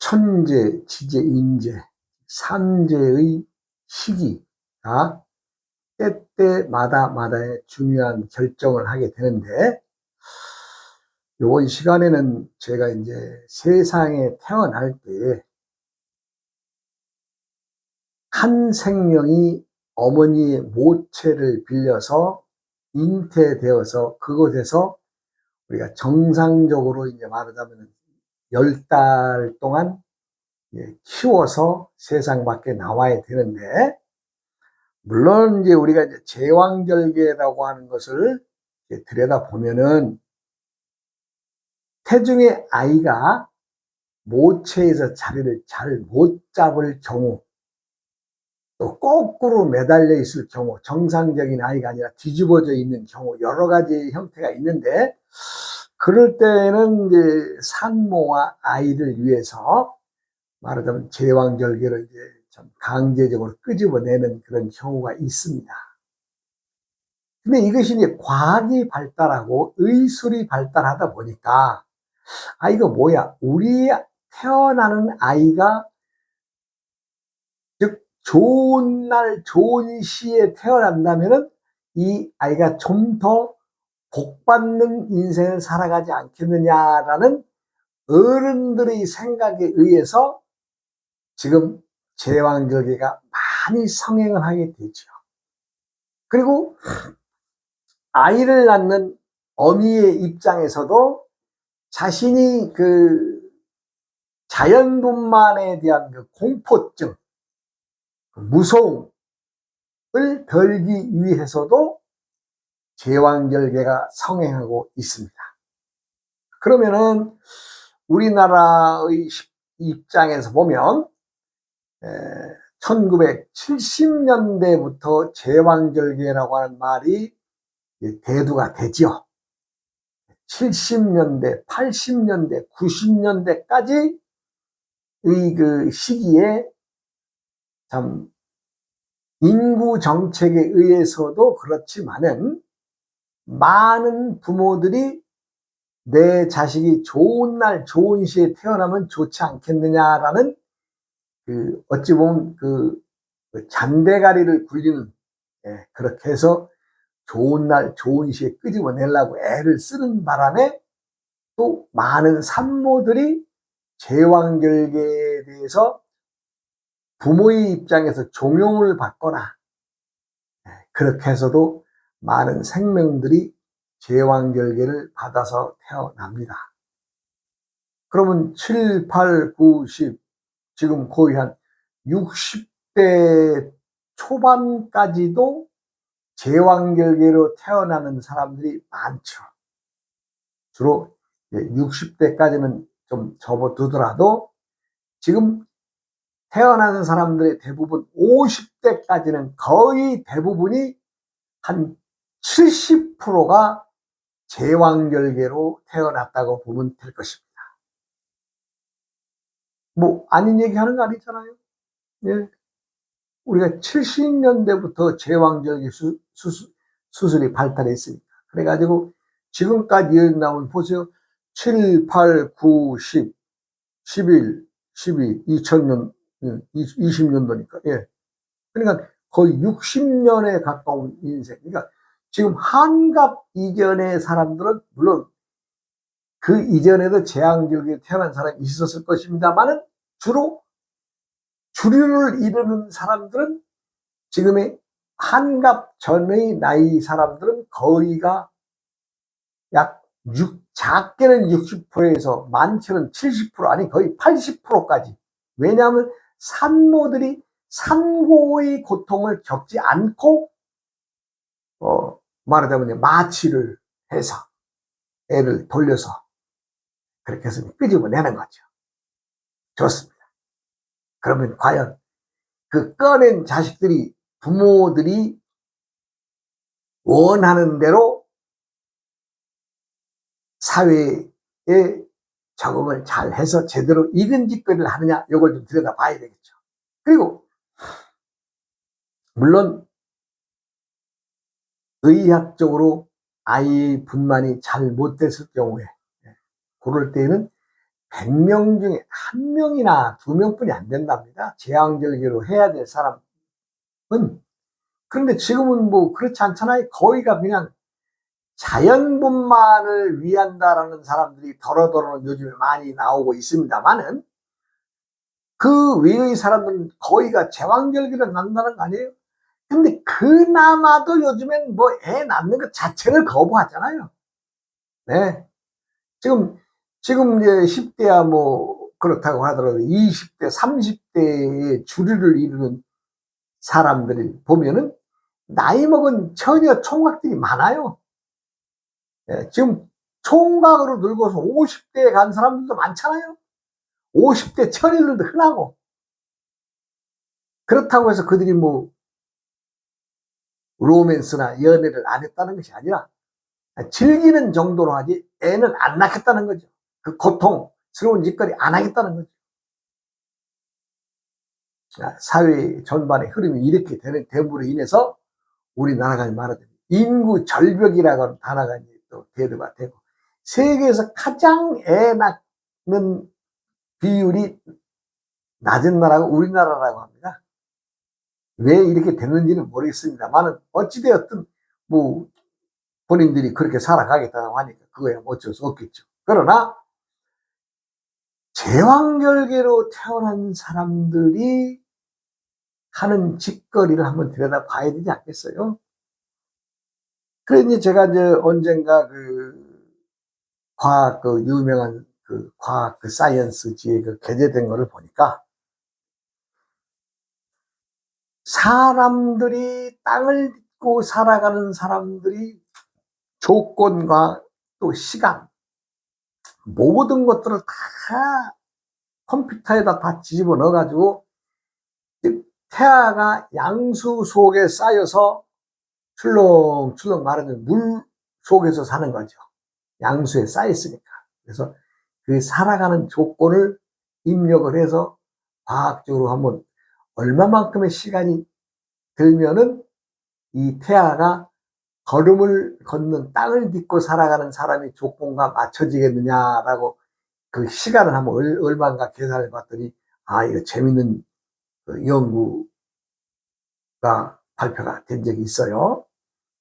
천재, 지재, 인재, 삼재의 시기가 때때마다마다의 중요한 결정을 하게 되는데, 이번 시간에는 제가 이제 세상에 태어날 때 한 생명이 어머니의 모체를 빌려서 잉태되어서 그곳에서 우리가 정상적으로 이제 말하자면 10달 동안 키워서 세상 밖에 나와야 되는데, 물론 이제 우리가 이제 제왕절개라고 하는 것을 들여다보면은 태중의 아이가 모체에서 자리를 잘 못 잡을 경우, 또 거꾸로 매달려 있을 경우, 정상적인 아이가 아니라 뒤집어져 있는 경우, 여러 가지 형태가 있는데, 그럴 때는 이제 산모와 아이를 위해서 말하자면 제왕절개를 이제 좀 강제적으로 끄집어내는 그런 경우가 있습니다. 근데 이것이 이제 과학이 발달하고 의술이 발달하다 보니까, 이거 뭐야? 우리 태어나는 아이가, 즉, 좋은 날, 좋은 시에 태어난다면은 이 아이가 좀 더 복받는 인생을 살아가지 않겠느냐라는 어른들의 생각에 의해서 지금 제왕절개가 많이 성행을 하게 되죠. 그리고 아이를 낳는 어미의 입장에서도 자신이 그 자연분만에 대한 그 공포증, 무서움을 덜기 위해서도 제왕절개가 성행하고 있습니다. 그러면은 우리나라의 입장에서 보면 1970년대부터 제왕절개라고 하는 말이 대두가 되죠. 70년대, 80년대, 90년대까지의 그 시기에 참 인구 정책에 의해서도 그렇지만은 많은 부모들이 내 자식이 좋은 날, 좋은 시에 태어나면 좋지 않겠느냐라는 어찌 보면 잔대가리를 굴리는, 그렇게 해서 좋은 날, 좋은 시에 끄집어내려고 애를 쓰는 바람에 또 많은 산모들이 제왕절개에 대해서 부모의 입장에서 종용을 받거나, 그렇게 해서도 많은 생명들이 제왕절개를 받아서 태어납니다. 그러면 7, 8, 9, 10, 지금 거의 한 60대 초반까지도 제왕절개로 태어나는 사람들이 많죠. 주로 60대까지는 좀 접어두더라도 지금 태어나는 사람들의 대부분 50대까지는 거의 대부분이 한 70%가 제왕절개로 태어났다고 보면 될 것입니다. 뭐 아닌 얘기 하는 거 아니잖아요. 예. 우리가 70년대부터 제왕절개 수술이 발달했으니까. 그래가지고 지금까지 나온 보세요. 7, 8, 9, 10, 11, 12, 2000년, 20년도니까. 예. 그러니까 거의 60년에 가까운 인생. 그러니까 지금 한갑 이전의 사람들은 물론 그 이전에도 제왕절개에 태어난 사람이 있었을 것입니다만은 주로 주류를 이루는 사람들은 지금의 한갑 전의 나이 사람들은 거의가 약 작게는 60%에서 많게는 70% 아니 거의 80%까지. 왜냐하면 산모들이 산고의 고통을 겪지 않고 말하자면 마취를 해서 애를 돌려서 그렇게 해서 끄집어내는 거죠. 좋습니다. 그러면 과연 그 꺼낸 자식들이 부모들이 원하는 대로 사회에 적응을 잘 해서 제대로 익은 짓거리를 하느냐, 이걸 좀 들여다봐야 되겠죠. 그리고 물론 의학적으로 아이의 분만이 잘 못 됐을 경우에 그럴 때는 100명 중에 1명이나 2명뿐이 안 된답니다. 제왕절개로 해야 될 사람은. 그런데 지금은 뭐 그렇지 않잖아요. 거의가 그냥 자연분만을 위한다라는 사람들이 더러더러 요즘에 많이 나오고 있습니다만은, 그 외의 사람들은 거의가 제왕절개를 낳는다는 거 아니에요? 근데 그나마도 요즘엔 뭐 애 낳는 것 자체를 거부하잖아요. 네. 지금 이제 10대야 뭐 그렇다고 하더라도 20대, 30대의 주류를 이루는 사람들을 보면은 나이 먹은 처녀 총각들이 많아요. 예, 지금 총각으로 늙어서 50대에 간 사람들도 많잖아요. 50대 처녀들도 흔하고. 그렇다고 해서 그들이 뭐 로맨스나 연애를 안 했다는 것이 아니라 즐기는 정도로 하지 애는 안 낳겠다는 거죠. 그 고통스러운 짓거리 안 하겠다는 거죠. 사회 전반의 흐름이 이렇게 되는 됨으로 인해서 우리나라가 말하자면 인구 절벽이라고 하는 단어가 또 대두가 되고, 세계에서 가장 애 낳는 비율이 낮은 나라가 우리나라라고 합니다. 왜 이렇게 됐는지는 모르겠습니다만 어찌되었든 뭐 본인들이 그렇게 살아가겠다고 하니까 그거야 어쩔 수 없겠죠. 그러나 제왕절개로 태어난 사람들이 하는 짓거리를 한번 들여다봐야 되지 않겠어요? 그래, 제가 언젠가 과학, 유명한 과학, 사이언스지에 게재된 거를 보니까, 사람들이 땅을 딛고 살아가는 사람들이 조건과 또 시간, 모든 것들을 다 컴퓨터에다 다 뒤집어 넣어가지고 태아가 양수 속에 쌓여서 출렁출렁 마르는 물 속에서 사는 거죠. 양수에 쌓였으니까. 그래서 그 살아가는 조건을 입력을 해서 과학적으로 한번 얼마만큼의 시간이 들면은 이 태아가 걸음을 걷는, 땅을 딛고 살아가는 사람의 조건과 맞춰지겠느냐라고 그 시간을 한번 얼마인가 계산해 봤더니, 이거 재밌는 연구가 발표가 된 적이 있어요.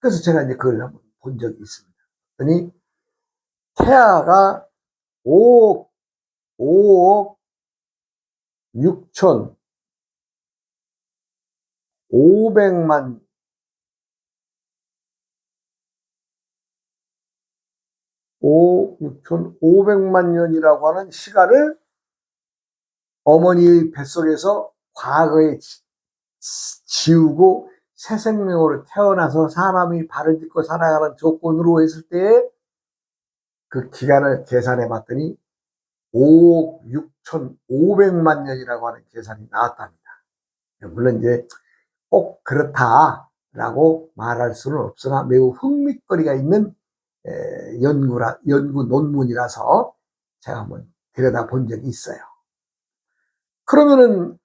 그래서 제가 이제 그걸 한번 본 적이 있습니다. 그랬더니 태아가 5억 6천 5백만 5억 6천 5백만 년이라고 하는 시간을 어머니 뱃속에서 과거에 지우고 새 생명으로 태어나서 사람이 발을 딛고 살아가는 조건으로 했을 때 그 기간을 계산해 봤더니 5억 6천 5백만 년이라고 하는 계산이 나왔답니다. 물론 이제 꼭 그렇다라고 말할 수는 없으나 매우 흥미거리가 있는 연구 논문이라서 제가 한번 들여다 본 적이 있어요. 그러면은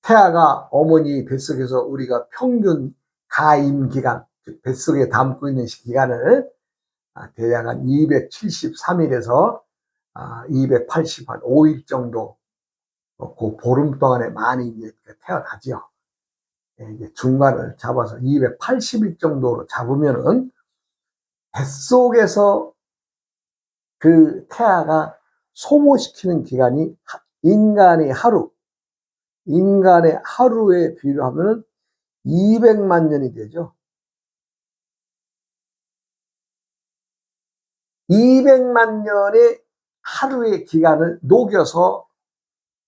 태아가 어머니 뱃속에서 우리가 평균 가임 기간, 즉 뱃속에 담고 있는 기간을 대략 한 273일에서 285일 정도, 그 보름 동안에 많이 이제 태어나죠. 이제 중간을 잡아서 280일 정도로 잡으면은 뱃속에서 그 태아가 소모시키는 기간이 인간의 하루에 비교하면 200만 년이 되죠. 200만 년의 하루의 기간을 녹여서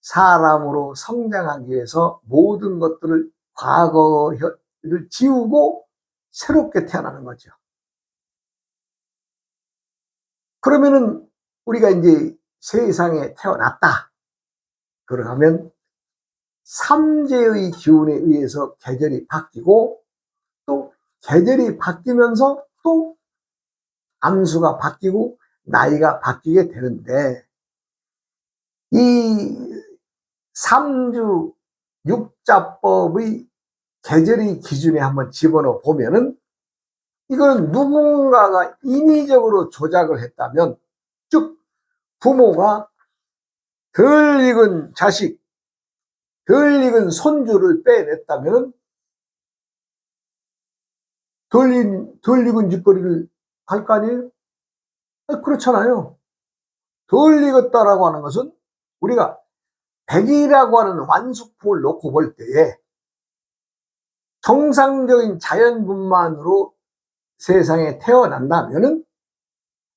사람으로 성장하기 위해서 모든 것들을 과거를 지우고 새롭게 태어나는 거죠. 그러면은 우리가 이제 세상에 태어났다. 그러면 삼재의 기운에 의해서 계절이 바뀌고, 또 계절이 바뀌면서 또 암수가 바뀌고 나이가 바뀌게 되는데, 이 삼주 육자법의 계절의 기준에 한번 집어넣어 보면은, 이거는 누군가가 인위적으로 조작을 했다면 즉 부모가 덜 익은 자식, 덜 익은 손주를 빼냈다면 덜 익은 짓거리를 할 거 아니에요? 그렇잖아요. 덜 익었다라고 하는 것은 우리가 100이라고 하는 완수품을 놓고 볼 때에 정상적인 자연분만으로 세상에 태어난다면은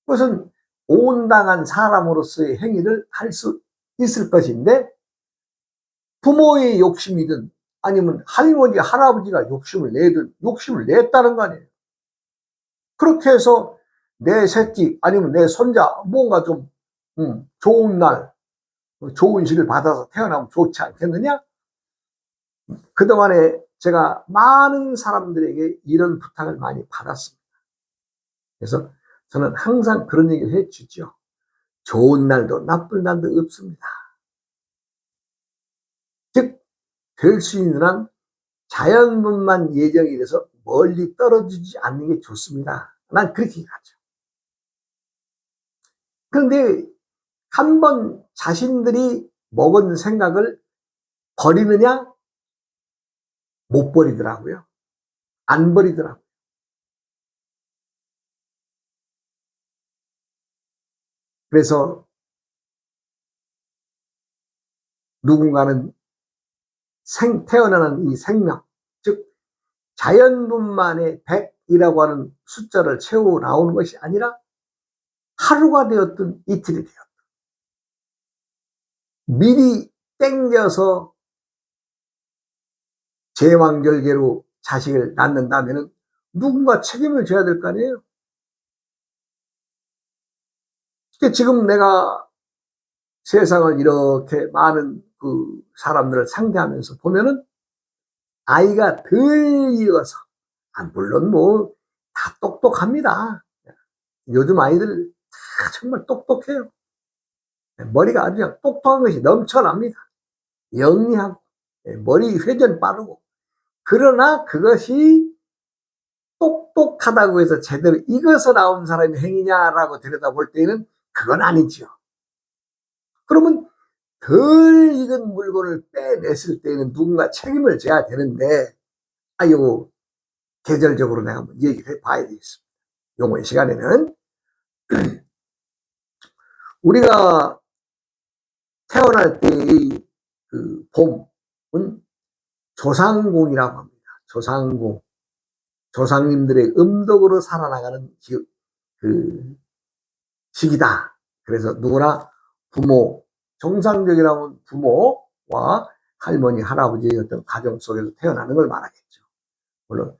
그것은 온당한 사람으로서의 행위를 할 수 있을 것인데 부모의 욕심이든 아니면 할머니, 할아버지가 욕심을 내든 욕심을 냈다는 거 아니에요. 그렇게 해서 내 새끼 아니면 내 손자 뭔가 좀 좋은 날, 좋은 시를 받아서 태어나면 좋지 않겠느냐? 그동안에 제가 많은 사람들에게 이런 부탁을 많이 받았습니다. 그래서 저는 항상 그런 얘기를 해주죠. 좋은 날도 나쁜 날도 없습니다. 즉, 될 수 있는 한 자연분만 예정이 돼서 멀리 떨어지지 않는 게 좋습니다. 난 그렇게 가죠. 그런데 한번 자신들이 먹은 생각을 버리느냐? 못 버리더라고요. 안 버리더라고요. 그래서 누군가는 태어나는 이 생명, 즉 자연분만의 100이라고 하는 숫자를 채워 나오는 것이 아니라 하루가 되었든 이틀이 되었든 미리 땡겨서 제왕절개로 자식을 낳는다면 누군가 책임을 져야 될 거 아니에요. 지금 내가 세상을 이렇게 많은 그 사람들을 상대하면서 보면은 아이가 덜 익어서, 물론 뭐 다 똑똑합니다. 요즘 아이들 다 정말 똑똑해요. 머리가 아주 그냥 똑똑한 것이 넘쳐납니다. 영리하고 머리 회전 빠르고. 그러나 그것이 똑똑하다고 해서 제대로 익어서 나온 사람의 행위냐라고 들여다볼 때는 그건 아니죠. 그러면 덜 익은 물건을 빼냈을 때는 누군가 책임을 져야 되는데, 이거 계절적으로 내가 한번 얘기를 해봐야 되겠습니다. 요번 시간에는 우리가 태어날 때의 그 봄은 조상공이라고 합니다. 조상공. 조상님들의 음덕으로 살아나가는 그 시기다. 그래서 누구나 부모, 정상적이라면 부모와 할머니, 할아버지의 어떤 가정 속에서 태어나는 걸 말하겠죠. 물론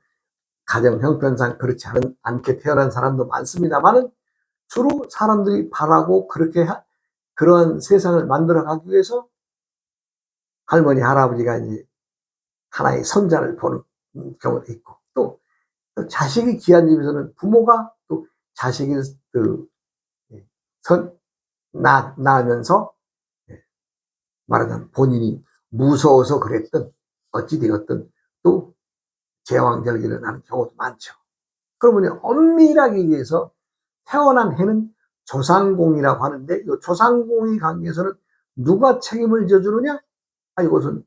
가정 형편상 그렇지 않게 태어난 사람도 많습니다만은 주로 사람들이 바라고 그렇게 그런 세상을 만들어가기 위해서 할머니, 할아버지가 이제 하나의 선자를 보는 경우도 있고, 또 자식이 귀한 집에서는 부모가 또 자식을 낳으면서 말하자면 본인이 무서워서 그랬든 어찌 되었든 또 제왕절개를 하는 경우도 많죠. 그러면 엄밀하게 얘기해서 태어난 해는 조상공이라고 하는데, 이 조상공의 관계에서는 누가 책임을 져주느냐? 이것은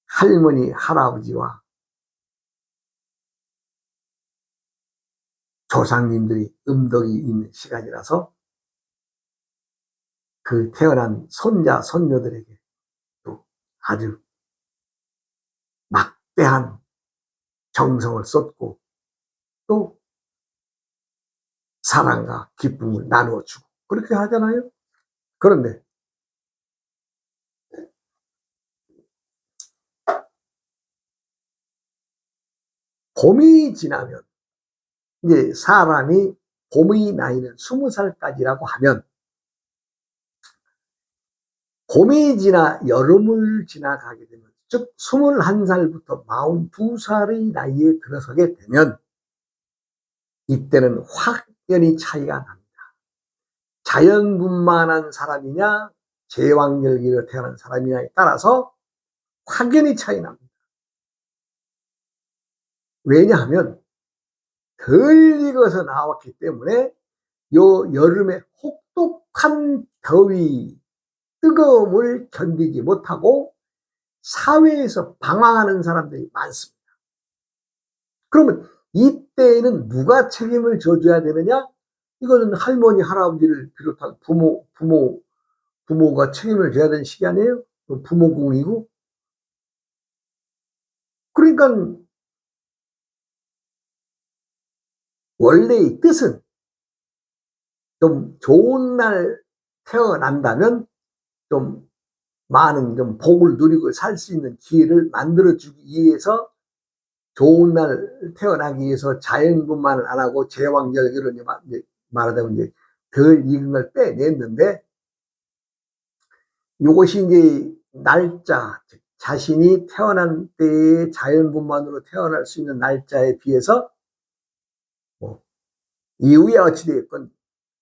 할머니, 할아버지와 조상님들이 음덕이 있는 시간이라서 그 태어난 손자, 손녀들에게 또 아주 막대한 정성을 쏟고 또 사랑과 기쁨을 나누어 주고 그렇게 하잖아요. 그런데 봄이 지나면, 이제 사람이 봄의 나이는 20살까지라고 하면 봄이 지나 여름을 지나가게 되면, 즉 21살부터 42살의 나이에 들어서게 되면 이때는 확연히 차이가 납니다. 자연분만한 사람이냐 제왕절개로 태어난 사람이냐에 따라서 확연히 차이 납니다. 왜냐하면 덜 익어서 나왔기 때문에 요 여름에 혹독한 더위, 뜨거움을 견디지 못하고 사회에서 방황하는 사람들이 많습니다. 그러면 이때에는 누가 책임을 져줘야 되느냐? 이거는 할머니, 할아버지를 비롯한 부모가 책임을 져야 되는 시기 아니에요? 부모궁이고. 그러니까 원래의 뜻은 좀 좋은 날 태어난다면 좀 많은 좀 복을 누리고 살 수 있는 기회를 만들어주기 위해서 좋은 날 태어나기 위해서 자연분만을 안 하고 제왕절개로 말하자면 이제 덜 익은 걸 빼냈는데, 이것이 이제 날짜, 자신이 태어난 때에 자연분만으로 태어날 수 있는 날짜에 비해서 뭐 이후에 어찌 되었건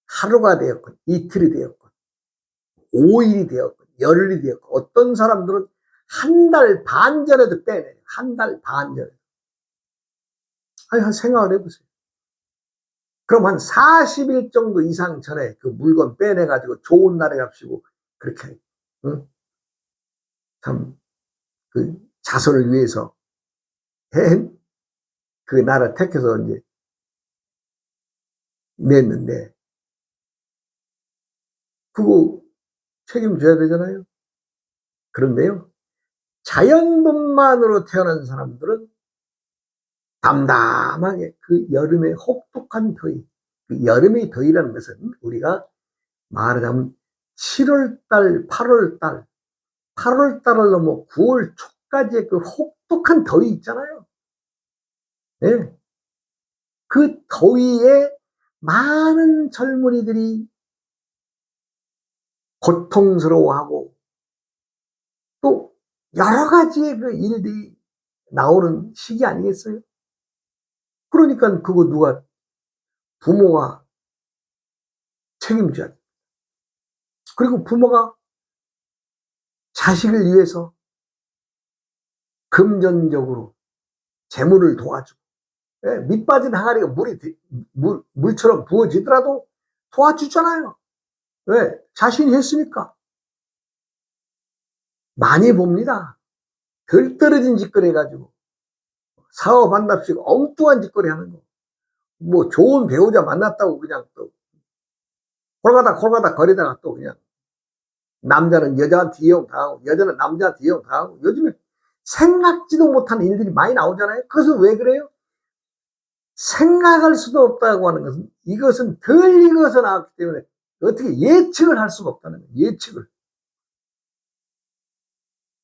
하루가 되었건 이틀이 되었건 5일이 되었건 열흘이 되었건 어떤 사람들은 한 달 반 전에도 빼내요. 한 달 반 전에. 아니, 한 생각을 해보세요. 그럼 한 40일 정도 이상 전에 그 물건 빼내가지고 좋은 날에 갑시고 그렇게, 응? 참, 그 자손을 위해서 그 날을 택해서 이제 냈는데, 그거 책임져야 되잖아요. 그런데요, 자연분만으로 태어난 사람들은 담담하게 그 여름의 혹독한 더위, 그 여름의 더위라는 것은 우리가 말하자면 7월달, 8월달, 8월달을 넘어 9월 초까지의 그 혹독한 더위 있잖아요. 네. 그 더위에 많은 젊은이들이 고통스러워하고 또 여러 가지의 그 일들이 나오는 시기 아니겠어요? 그러니까 그거 누가, 부모가 책임져야 돼. 그리고 부모가 자식을 위해서 금전적으로 재물을 도와주고, 예, 밑 빠진 항아리가 물처럼 부어지더라도 도와주잖아요. 왜? 자신이 했으니까. 많이 봅니다. 덜 떨어진 짓거리 해가지고 사업한답시고 엉뚱한 짓거리 하는 거. 뭐 좋은 배우자 만났다고 그냥 또 콜가닥 거리다가 또 그냥 남자는 여자한테 이용당하고 여자는 남자한테 이용당하고, 요즘에 생각지도 못한 일들이 많이 나오잖아요. 그것은 왜 그래요? 생각할 수도 없다고 하는 것은 이것은 덜 익어서 나왔기 때문에 어떻게 예측을 할 수가 없다는 거예요. 예측을.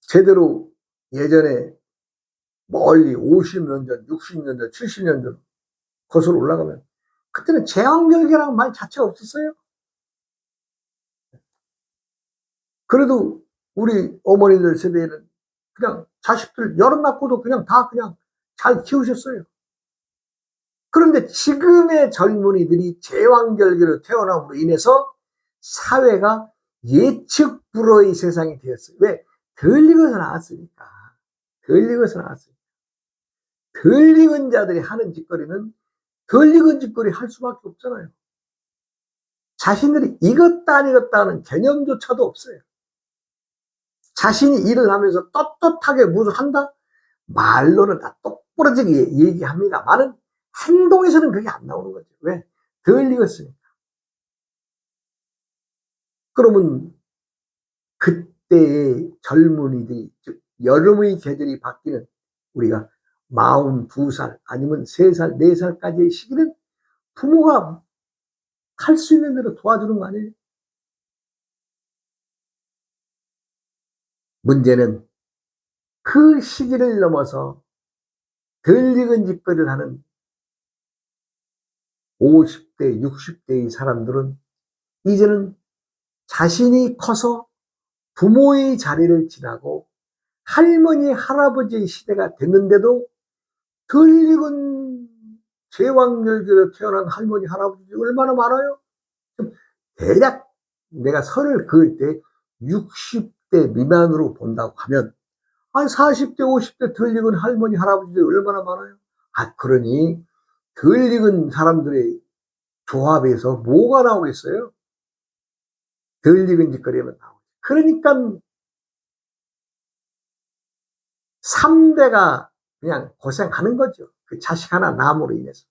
제대로 예전에 멀리 50년 전, 60년 전, 70년 전 거슬러 올라가면 그때는 제왕절개라는 말 자체가 없었어요. 그래도 우리 어머니들 세대에는 그냥 자식들 여름 낳고도 그냥 다 그냥 잘 키우셨어요. 그런데 지금의 젊은이들이 제왕절개로 태어남으로 인해서 사회가 예측 불허의 세상이 되었어요. 왜? 덜 익어서 나왔으니까. 덜 익어서 나왔으니까. 덜 익은 자들이 하는 짓거리는 덜 익은 짓거리 할 수밖에 없잖아요. 자신들이 익었다 안 익었다 하는 개념조차도 없어요. 자신이 일을 하면서 떳떳하게 무슨 한다? 말로는 다 똑부러지게 얘기합니다만은 행동에서는 그게 안 나오는 거죠. 왜? 덜 익었으니까. 그러면 그때의 젊은이들이, 즉 여름의 계절이 바뀌는 우리가 42살 아니면 3살, 4살까지의 시기는 부모가 할 수 있는 대로 도와주는 거 아니에요? 문제는 그 시기를 넘어서 덜 익은 짓거리를 하는 50대, 60대의 사람들은 이제는 자신이 커서 부모의 자리를 지나고 할머니, 할아버지의 시대가 됐는데도 덜 익은 제왕절개로 태어난 할머니, 할아버지들이 얼마나 많아요? 대략 내가 선을 그을 때 60대 미만으로 본다고 하면 한 40대, 50대 덜 익은 할머니, 할아버지들이 얼마나 많아요? 아, 그러니 덜 익은 사람들의 조합에서 뭐가 나오겠어요? 덜 익은 짓거리면 나오죠. 그러니까 3대가 그냥 고생하는 거죠. 그 자식 하나 남으로 인해서.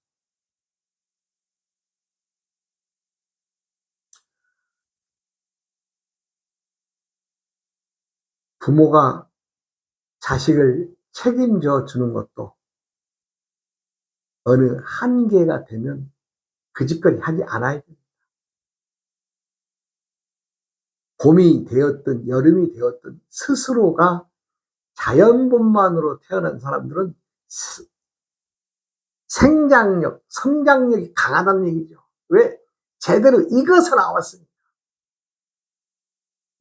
부모가 자식을 책임져 주는 것도 어느 한계가 되면 그 짓거리 하지 않아야 돼요. 봄이 되었든 여름이 되었든 스스로가 자연분만으로 태어난 사람들은 생장력, 성장력이 강하다는 얘기죠. 왜? 제대로 익어서 나왔으니까.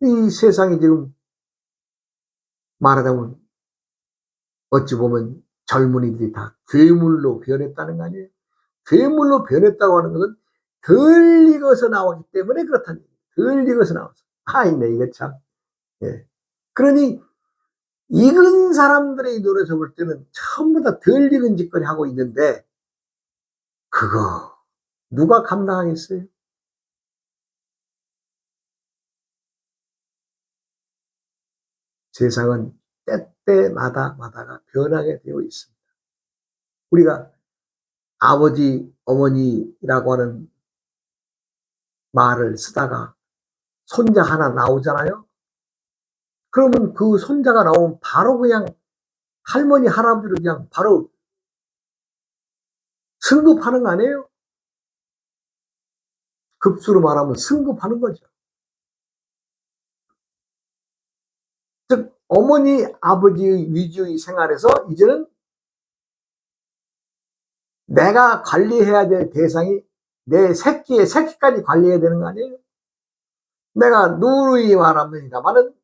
이 세상이 지금 말하자면 어찌 보면 젊은이들이 다 괴물로 변했다는 거 아니에요? 괴물로 변했다고 하는 것은 덜 익어서 나왔기 때문에 그렇다는 얘기예요. 덜 익어서 나왔어. 아이네, 이거 참. 예. 그러니 익은 사람들의 눈에서 볼 때는 전부 다 덜 익은 짓거리 하고 있는데 그거 누가 감당하겠어요? 세상은 때때마다가 변하게 되어 있습니다. 우리가 아버지, 어머니라고 하는 말을 쓰다가 손자 하나 나오잖아요. 그러면 그 손자가 나오면 바로 그냥 할머니, 할아버지를 그냥 바로 승급하는 거 아니에요? 급수로 말하면 승급하는 거죠. 즉 어머니, 아버지의 위주의 생활에서 이제는 내가 관리해야 될 대상이 내 새끼의 새끼까지 관리해야 되는 거 아니에요? 내가 누누이 말합니다마는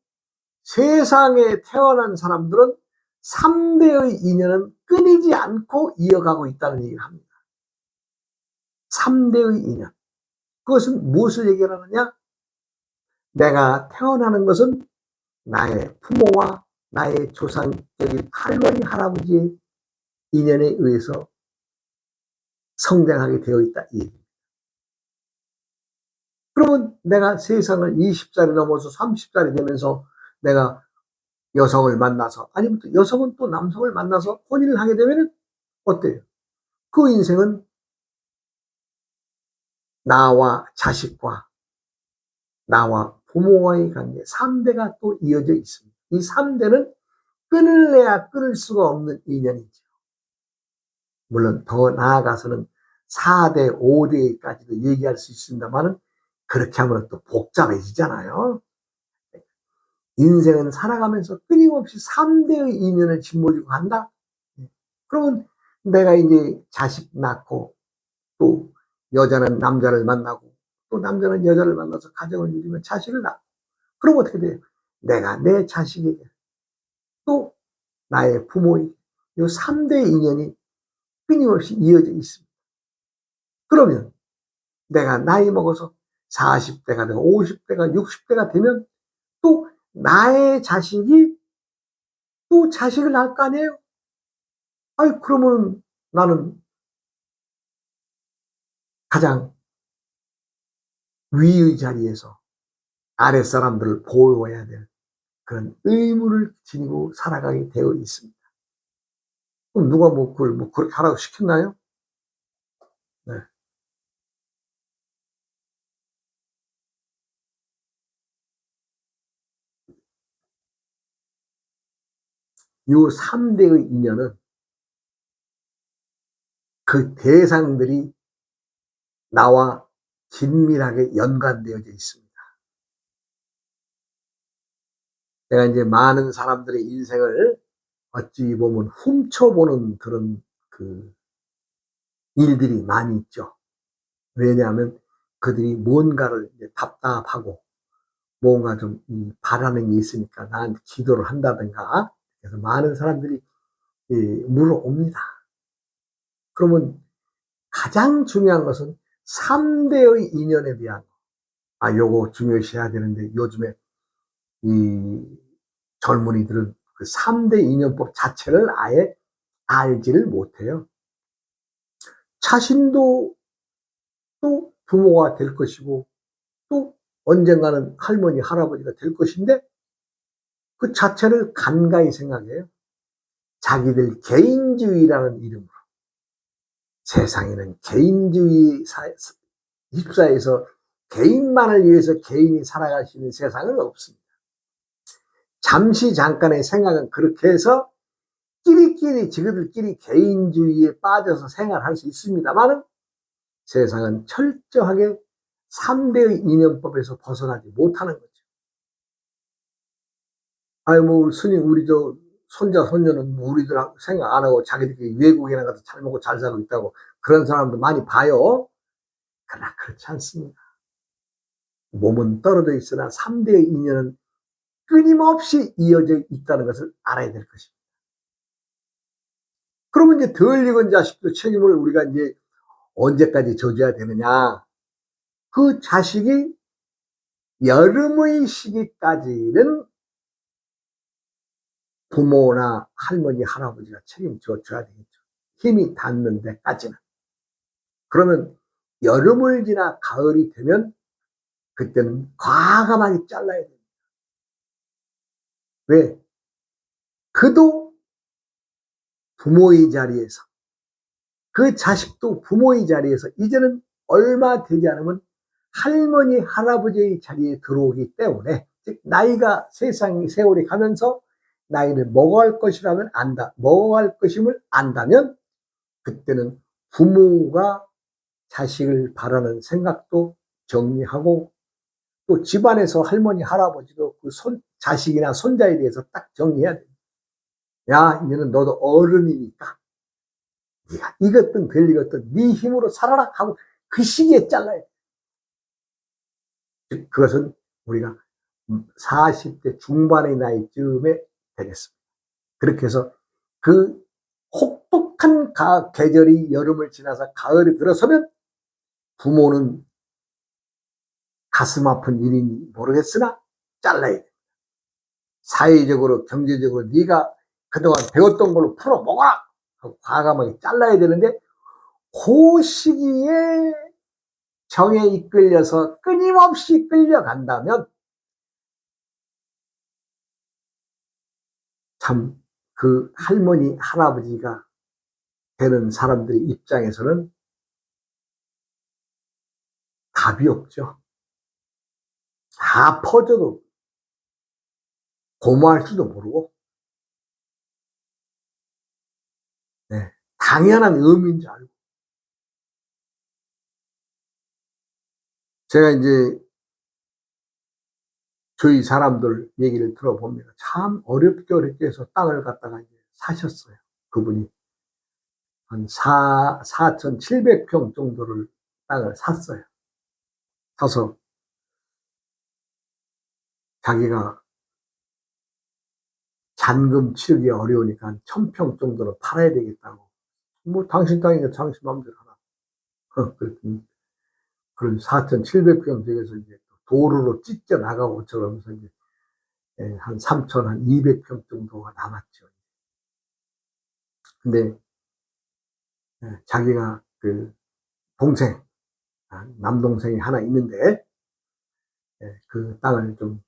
세상에 태어난 사람들은 3대의 인연은 끊이지 않고 이어가고 있다는 얘기를 합니다. 3대의 인연. 그것은 무엇을 얘기하느냐? 내가 태어나는 것은 나의 부모와 나의 조상적인 할머니, 할아버지의 인연에 의해서 성장하게 되어 있다. 이 얘기입니다. 그러면 내가 세상을 20살이 넘어서 30살이 되면서 내가 여성을 만나서 아니면 또 여성은 또 남성을 만나서 혼인을 하게 되면 어때요? 그 인생은 나와 자식과 나와 부모와의 관계 3대가 또 이어져 있습니다. 이 3대는 끊을래야 끊을 수가 없는 인연이죠. 물론 더 나아가서는 4대, 5대까지도 얘기할 수 있습니다만 그렇게 하면 또 복잡해지잖아요. 인생은 살아가면서 끊임없이 3대의 인연을 짊어지고 간다? 그러면 내가 이제 자식 낳고 또 여자는 남자를 만나고 또 남자는 여자를 만나서 가정을 이루면 자식을 낳고 그럼 어떻게 돼요? 내가 내 자식에게 또 나의 부모에게 이 3대 인연이 끊임없이 이어져 있습니다. 그러면 내가 나이 먹어서 40대가 되고 50대가 60대가 되면 또 나의 자식이 또 자식을 낳을 거 아니에요? 아니 그러면 나는 가장 위의 자리에서 아랫사람들을 보호해야 될 그런 의무를 지니고 살아가게 되어 있습니다. 그럼 누가 뭐 그걸 뭐 그렇게 하라고 시켰나요? 네. 요 3대의 인연은 그 대상들이 나와 긴밀하게 연관되어져 있습니다. 제가 이제 많은 사람들의 인생을 어찌 보면 훔쳐보는 그런 그 일들이 많이 있죠. 왜냐하면 그들이 뭔가를 이제 답답하고 뭔가 좀 바라는 게 있으니까 나한테 기도를 한다든가 그래서 많은 사람들이 물어옵니다. 그러면 가장 중요한 것은 3대의 인연에 대한 요거 중요시해야 되는데 요즘에 이 젊은이들은 그 3대 인연법 자체를 아예 알지를 못해요. 자신도 또 부모가 될 것이고 또 언젠가는 할머니, 할아버지가 될 것인데 그 자체를 간간히 생각해요. 자기들 개인주의라는 이름으로. 세상에는 개인주의 휩싸여서 개인만을 위해서 개인이 살아갈 수 있는 세상은 없습니다. 잠시 잠깐의 생각은 그렇게 해서 끼리끼리 지그들끼리 개인주의에 빠져서 생활할 수 있습니다만 세상은 철저하게 3대의 이념법에서 벗어나지 못하는 거죠. 아유, 뭐, 스님, 우리 손자, 손녀는 우리들 생각 안 하고 자기들끼리 외국이나 가서 잘 먹고 잘 살고 있다고 그런 사람도 많이 봐요. 그러나 그렇지 않습니다. 몸은 떨어져 있으나 3대의 인연은 끊임없이 이어져 있다는 것을 알아야 될 것입니다. 그러면 이제 덜 익은 자식도 책임을 우리가 이제 언제까지 져줘야 되느냐. 그 자식이 여름의 시기까지는 부모나 할머니, 할아버지가 책임져 줘야 되겠죠. 힘이 닿는 데까지는. 그러면 여름을 지나 가을이 되면 그때는 과감하게 잘라야 됩니다. 왜? 그도 부모의 자리에서, 그 자식도 부모의 자리에서 이제는 얼마 되지 않으면 할머니, 할아버지의 자리에 들어오기 때문에, 즉 나이가 세상이 세월이 가면서 나이를 먹어갈 것이라면 먹어갈 것임을 안다면 그때는 부모가 자식을 바라는 생각도 정리하고 또 집안에서 할머니, 할아버지도 그 자식이나 손자에 대해서 딱 정리해야 돼요. 야, 이제는 너도 어른이니까 네가 이것든 별이것든 네 힘으로 살아라 하고 그 시기에 잘라야 돼. 그것은 우리가 40대 중반의 나이쯤에 되겠습니다. 그렇게 해서 그 혹독한 계절이 여름을 지나서 가을이 들어서면 부모는 가슴 아픈 일인지 모르겠으나 잘라야 돼. 사회적으로 경제적으로 네가 그동안 배웠던 걸로 풀어 먹어라 하고 과감하게 잘라야 되는데 그 시기에 정에 이끌려서 끊임없이 끌려간다면 참 그 할머니, 할아버지가 되는 사람들의 입장에서는 답이 없죠. 다 퍼져도 고마할 줄도 모르고, 네, 당연한 의미인 줄 알고. 제가 이제 저희 사람들 얘기를 들어봅니다. 참 어렵게 해서 땅을 갖다가 이제 사셨어요. 그분이 한 4,700평 정도를 땅을 샀어요. 사서 자기가 잔금 치르기 어려우니까 한 1,000평 정도는 팔아야 되겠다고. 뭐 당신 땅이니까 당신 마음대로 하라. 그랬더니 그런 4,700평 중에서 이제 도로로 찢겨 나가고 저러면서 이제 한 3,200평 정도가 남았죠. 근데 자기가 그 동생, 남동생이 하나 있는데 그 땅을 좀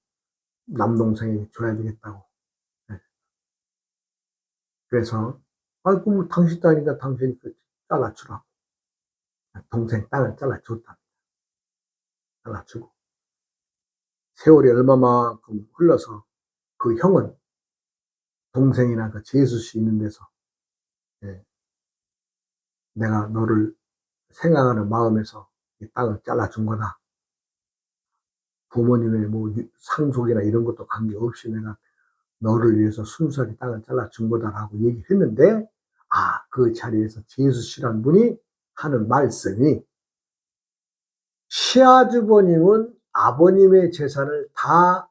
남동생이 줘야 되겠다고. 그래서 아이고 뭐 당신 땅이니까 당신이 잘라주라고. 동생 땅을 잘라줬다. 잘라주고 세월이 얼마만큼 흘러서 그 형은 동생이나 그 재수 씨 있는 데서 내가 너를 생각하는 마음에서 이 땅을 잘라준 거다. 부모님의 뭐 상속이나 이런 것도 관계없이 내가 너를 위해서 순수하게 땅을 잘라준 거다라고 얘기를 했는데, 그 자리에서 재수 씨란 분이 하는 말씀이, 시아주버님은 아버님의 재산을 다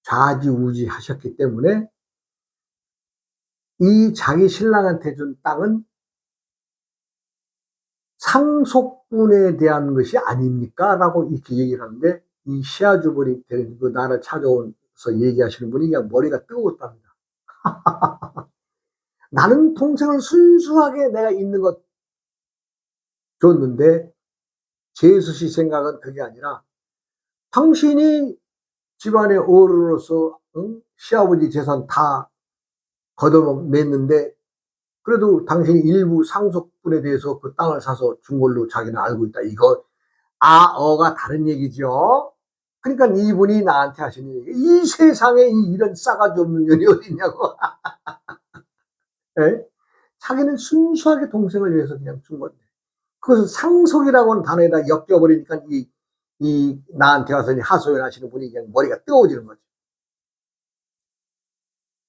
좌지우지 하셨기 때문에 이 자기 신랑한테 준 땅은 상속분에 대한 것이 아닙니까? 라고 이렇게 얘기를 하는데, 이 시아주버님 그 나를 찾아오면서 얘기하시는 분이 그냥 머리가 뜨거웠답니다. 나는 동생을 순수하게 내가 있는 것 줬는데 재수 씨 생각은 그게 아니라 당신이 집안의 어른으로서 시아버지 재산 다 걷어냈는데 그래도 당신이 일부 상속분에 대해서 그 땅을 사서 준 걸로 자기는 알고 있다. 이거 아어가 다른 얘기죠. 그러니까 이분이 나한테 하시는 얘기, 이 세상에 이런 싸가지 없는 년이 어디 있냐고. 예? 자기는 순수하게 동생을 위해서 그냥 준 건데 그것을 상속이라고 하는 단어에다 엮여버리니까 이 나한테 와서 하소연하시는 분이 그냥 머리가 뜨거워지는 거죠.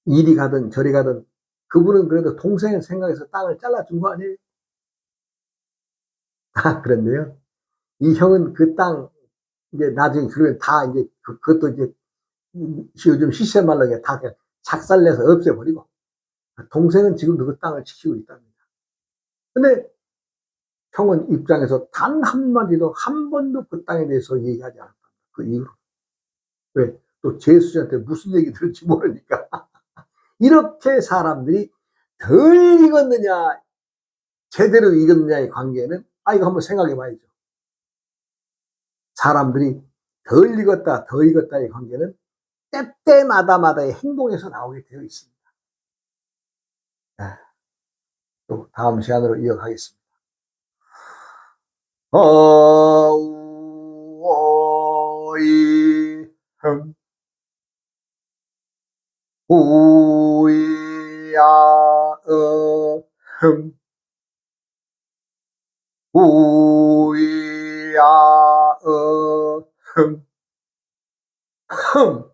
이리 가든 저리 가든 그분은 그래도 동생을 생각해서 땅을 잘라준 거 아니에요? 아, 그런데요. 이 형은 그 땅, 이제 나중에 그러면 다 이제 그것도 이제 요즘 시세 말로 다 그냥 작살내서 없애버리고 동생은 지금도 그 땅을 지키고 있답니다. 근데 형은 입장에서 단 한마디도 한 번도 그 땅에 대해서 얘기하지 않았다. 그 이후로. 왜? 또 제수씨한테 무슨 얘기 들을지 모르니까. 이렇게 사람들이 덜 익었느냐, 제대로 익었느냐의 관계는, 이거 한번 생각해 봐야죠. 사람들이 덜 익었다, 더 익었다의 관계는 때때마다마다의 행동에서 나오게 되어 있습니다. 또 다음 시간으로 이어가겠습니다. 어우어이 우이야어흠 우이야어흠 흠